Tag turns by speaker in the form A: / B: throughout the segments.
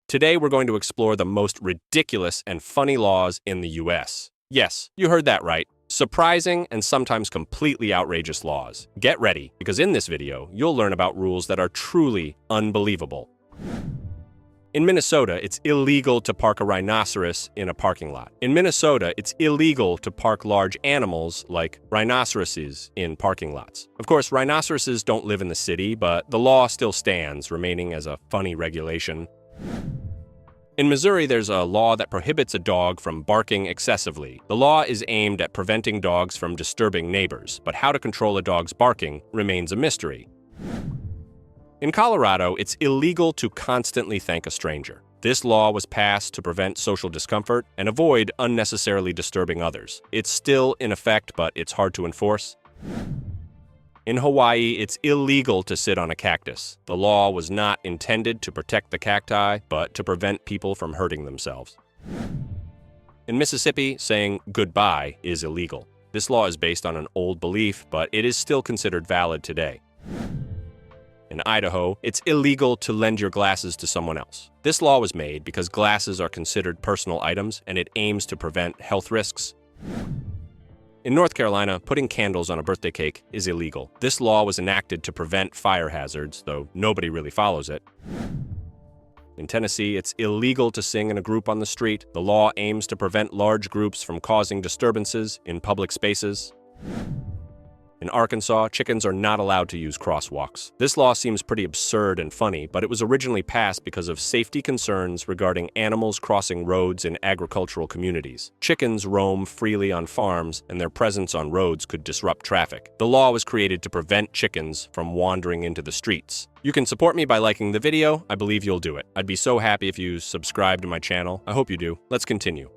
A: Today we're going to explore the most ridiculous and funny laws in the US. Yes, you heard that right. Surprising and sometimes completely outrageous laws. Get ready, because in this video, you'll learn about rules that are truly unbelievable. In Minnesota, it's illegal to park a rhinoceros in a parking lot. In Minnesota, it's illegal to park large animals like rhinoceroses in parking lots. Of course, rhinoceroses don't live in the city, but the law still stands, remaining as a funny regulation. In Missouri, there's a law that prohibits a dog from barking excessively. The law is aimed at preventing dogs from disturbing neighbors, but how to control a dog's barking remains a mystery. In Colorado, it's illegal to constantly thank a stranger. This law was passed to prevent social discomfort and avoid unnecessarily disturbing others. It's still in effect, but it's hard to enforce. In Hawaii, it's illegal to sit on a cactus. The law was not intended to protect the cacti, but to prevent people from hurting themselves. In Mississippi, saying goodbye is illegal. This law is based on an old belief, but it is still considered valid today. In Idaho, it's illegal to lend your glasses to someone else. This law was made because glasses are considered personal items, and it aims to prevent health risks. In North Carolina, putting candles on a birthday cake is illegal. This law was enacted to prevent fire hazards, though nobody really follows it. In Tennessee, it's illegal to sing in a group on the street. The law aims to prevent large groups from causing disturbances in public spaces. In Arkansas, chickens are not allowed to use crosswalks. This law seems pretty absurd and funny, but it was originally passed because of safety concerns regarding animals crossing roads in agricultural communities. Chickens roam freely on farms, and their presence on roads could disrupt traffic. The law was created to prevent chickens from wandering into the streets. You can support me by liking the video. I believe you'll do it. I'd be so happy if you subscribe to my channel. I hope you do. Let's continue.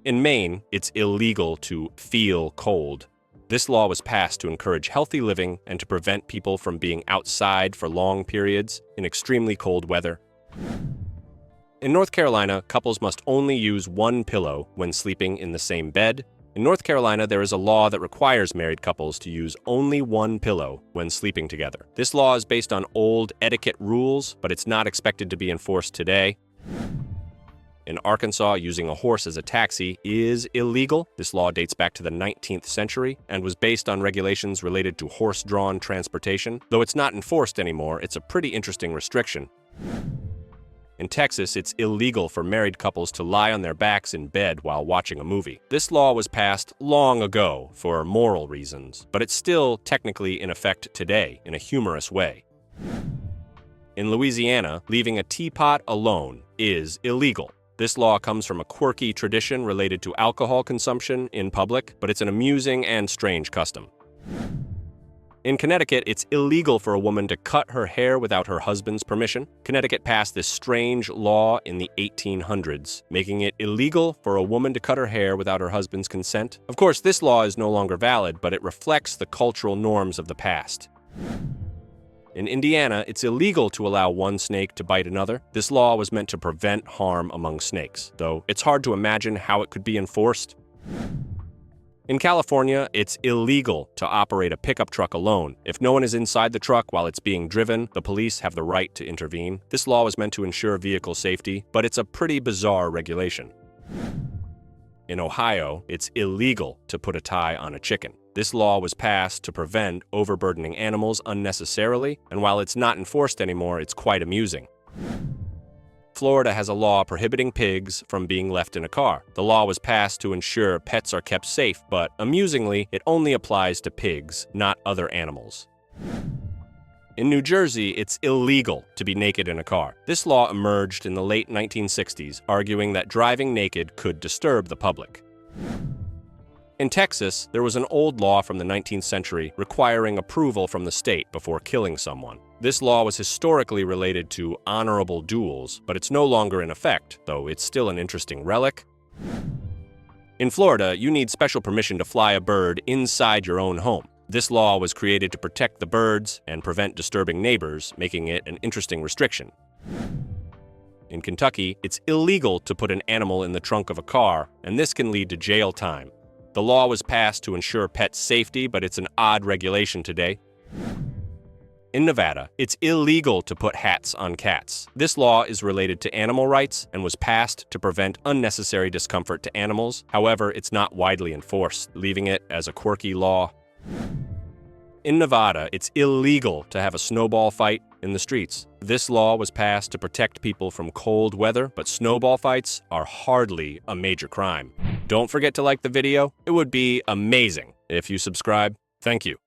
A: In Maine, it's illegal to feel cold. This law was passed to encourage healthy living and to prevent people from being outside for long periods in extremely cold weather. In North Carolina, couples must only use one pillow when sleeping in the same bed. In North Carolina, there is a law that requires married couples to use only one pillow when sleeping together. This law is based on old etiquette rules, but it's not expected to be enforced today. In Arkansas, using a horse as a taxi is illegal. This law dates back to the 19th century and was based on regulations related to horse-drawn transportation. Though it's not enforced anymore, it's a pretty interesting restriction. In Texas, it's illegal for married couples to lie on their backs in bed while watching a movie. This law was passed long ago for moral reasons, but it's still technically in effect today in a humorous way. In Louisiana, leaving a teapot alone is illegal. This law comes from a quirky tradition related to alcohol consumption in public, but it's an amusing and strange custom. In Connecticut, it's illegal for a woman to cut her hair without her husband's permission. Connecticut passed this strange law in the 1800s, making it illegal for a woman to cut her hair without her husband's consent. Of course, this law is no longer valid, but it reflects the cultural norms of the past. In Indiana, it's illegal to allow one snake to bite another. This law was meant to prevent harm among snakes, though it's hard to imagine how it could be enforced. In California, it's illegal to operate a pickup truck alone. If no one is inside the truck while it's being driven, the police have the right to intervene. This law was meant to ensure vehicle safety, but it's a pretty bizarre regulation. In Ohio, it's illegal to put a tie on a chicken. This law was passed to prevent overburdening animals unnecessarily, and while it's not enforced anymore, it's quite amusing. Florida has a law prohibiting pigs from being left in a car. The law was passed to ensure pets are kept safe, but amusingly, it only applies to pigs, not other animals. In New Jersey, it's illegal to be naked in a car. This law emerged in the late 1960s, arguing that driving naked could disturb the public. In Texas, there was an old law from the 19th century requiring approval from the state before killing someone. This law was historically related to honorable duels, but it's no longer in effect, though it's still an interesting relic. In Florida, you need special permission to fly a bird inside your own home. This law was created to protect the birds and prevent disturbing neighbors, making it an interesting restriction. In Kentucky, it's illegal to put an animal in the trunk of a car, and this can lead to jail time. The law was passed to ensure pet safety, but it's an odd regulation today. In Nevada, it's illegal to put hats on cats. This law is related to animal rights and was passed to prevent unnecessary discomfort to animals. However, it's not widely enforced, leaving it as a quirky law. In Nevada, it's illegal to have a snowball fight in the streets. This law was passed to protect people from cold weather, but snowball fights are hardly a major crime. Don't forget to like the video. It would be amazing if you subscribe. Thank you.